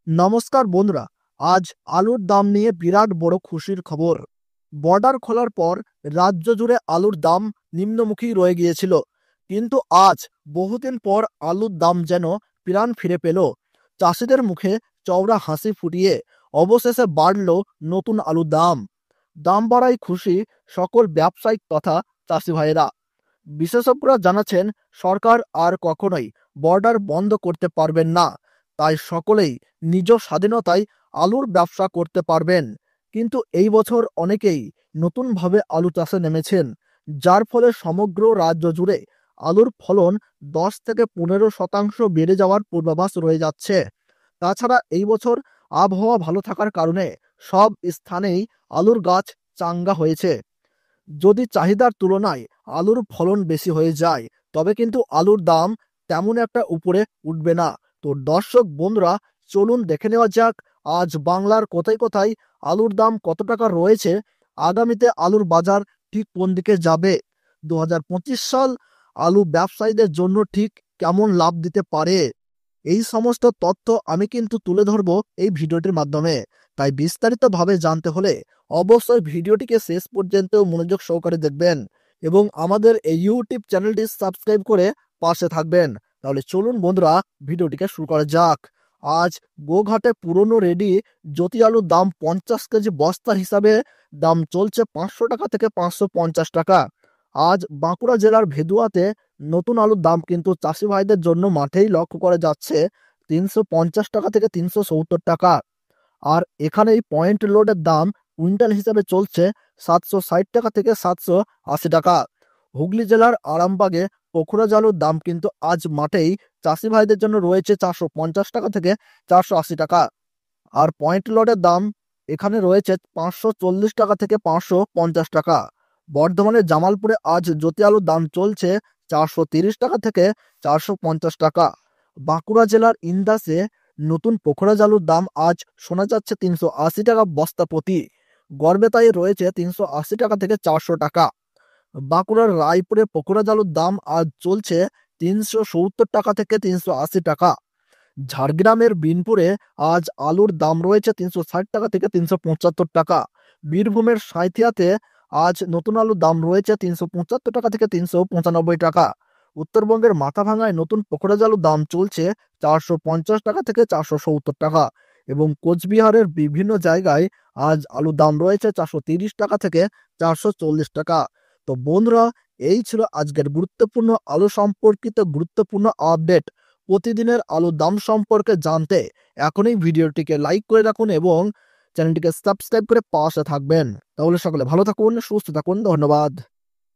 নমস্কার বন্ধুরা, আজ আলুর দাম নিয়ে বিরাট বড় খুশির খবর। বর্ডার খোলার পর রাজ্য জুড়ে আলুর দাম নিম্নমুখী রয়ে গিয়েছিল, কিন্তু আজ বহুদিন পর আলুর দাম যেন প্রাণ ফিরে পেল। চাষিদের মুখে চওড়া হাসি ফুটিয়ে অবশেষে বাড়ল নতুন আলুর দাম। দাম বাড়ায় খুশি সকল ব্যবসায়িক তথা চাষি ভাইয়েরা। বিশেষজ্ঞরা জানাচ্ছেন সরকার আর কখনোই বর্ডার বন্ধ করতে পারবেন না, তাই সকলেই নিজ স্বাধীনতায় আলুর ব্যবসা করতে পারবেন। কিন্তু এই বছর অনেকেই নতুনভাবে আলু চাষে নেমেছেন, যার ফলে সমগ্র রাজ্য জুড়ে আলুর ফলন 10 থেকে 15% বেড়ে যাওয়ার পূর্বাভাস রয়ে যাচ্ছে। তাছাড়া এই বছর আবহাওয়া ভালো থাকার কারণে সব স্থানেই আলুর গাছ চাঙ্গা হয়েছে। যদি চাহিদার তুলনায় আলুর ফলন বেশি হয়ে যায়, তবে কিন্তু আলুর দাম তেমন একটা উপরে উঠবে না। তো দর্শক বন্ধুরা, চলুন দেখে নেওয়া যাক আজ বাংলার কোথায় কোথায় আলুর দাম কত টাকা রয়েছে, আগামীতে আলুর বাজার ঠিক কোন দিকে যাবে, 2025 সাল আলু ব্যবসায়ীদের জন্য ঠিক কেমন লাভ দিতে পারে। এই সমস্ত তথ্য আমি কিন্তু তুলে ধরবো এই ভিডিওটির মাধ্যমে। তাই বিস্তারিতভাবে জানতে হলে অবশ্যই ভিডিওটিকে শেষ পর্যন্ত মনোযোগ সহকারে দেখবেন এবং আমাদের এই ইউটিউব চ্যানেলটি সাবস্ক্রাইব করে পাশে থাকবেন। তাহলে চলুন বন্ধুরা, ভিডিওটিকে শুরু করা যাক। আজ গোঘাটে পুরনো রেডি জ্যোতি আলুর দাম 50 কেজি বস্তার হিসাবে দাম চলছে 500 টাকা থেকে 550 টাকা। আজ বাঁকুড়া জেলার ভেদুয়াতে নতুন আলুর দাম কিন্তু চাষি ভাইদের জন্য মাঠেই লক্ষ্য করা যাচ্ছে 350 টাকা থেকে 370 টাকা। আর এখানেই পয়েন্ট লোডের দাম কুইন্টাল হিসাবে চলছে 760 টাকা থেকে 780 টাকা। হুগলি জেলার আরামবাগে পোখরাজ আলুর দাম কিন্তু আজ মাঠেই চাষি ভাইদের জন্য রয়েছে 450 টাকা থেকে 480 টাকা। আর পয়েন্ট লোডের দাম এখানে রয়েছে 540 টাকা থেকে 550 টাকা। বর্ধমানের জামালপুরে আজ জ্যোতি আলুর দাম চলছে 430 টাকা থেকে 450 টাকা। বাঁকুড়া জেলার ইন্দাসে নতুন পোখরাজ আলুর দাম আজ শোনা যাচ্ছে 380 টাকা বস্তা প্রতি। গড়বেতায় রয়েছে 380 টাকা থেকে 400 টাকা। বাঁকুড়ার রায়পুরে পোখরাজ আলুর দাম আজ চলছে 370 টাকা থেকে 380 টাকা। ঝাড়গ্রামের বিনপুরে আজ আলুর দাম রয়েছে 360 টাকা থেকে 375 টাকা। বীরভূমের সাঁইথিয়াতে আজ নতুন আলুর দাম রয়েছে 375 টাকা থেকে 395 টাকা। উত্তরবঙ্গের মাথাভাঙায় নতুন পোখরাজ আলুর দাম চলছে 450 টাকা থেকে 470 টাকা। এবং কোচবিহারের বিভিন্ন জায়গায় আজ আলুর দাম রয়েছে 430 টাকা থেকে 440 টাকা। তো বন্ধুরা, এই ছিল আজকের গুরুত্বপূর্ণ আলু সম্পর্কিত গুরুত্বপূর্ণ আপডেট। প্রতিদিনের আলুর দাম সম্পর্কে জানতে এখনই ভিডিওটিকে লাইক করে রাখুন এবং চ্যানেলটিকে সাবস্ক্রাইব করে পাশে থাকবেন। তাহলে সকলে ভালো থাকুন, সুস্থ থাকুন, ধন্যবাদ।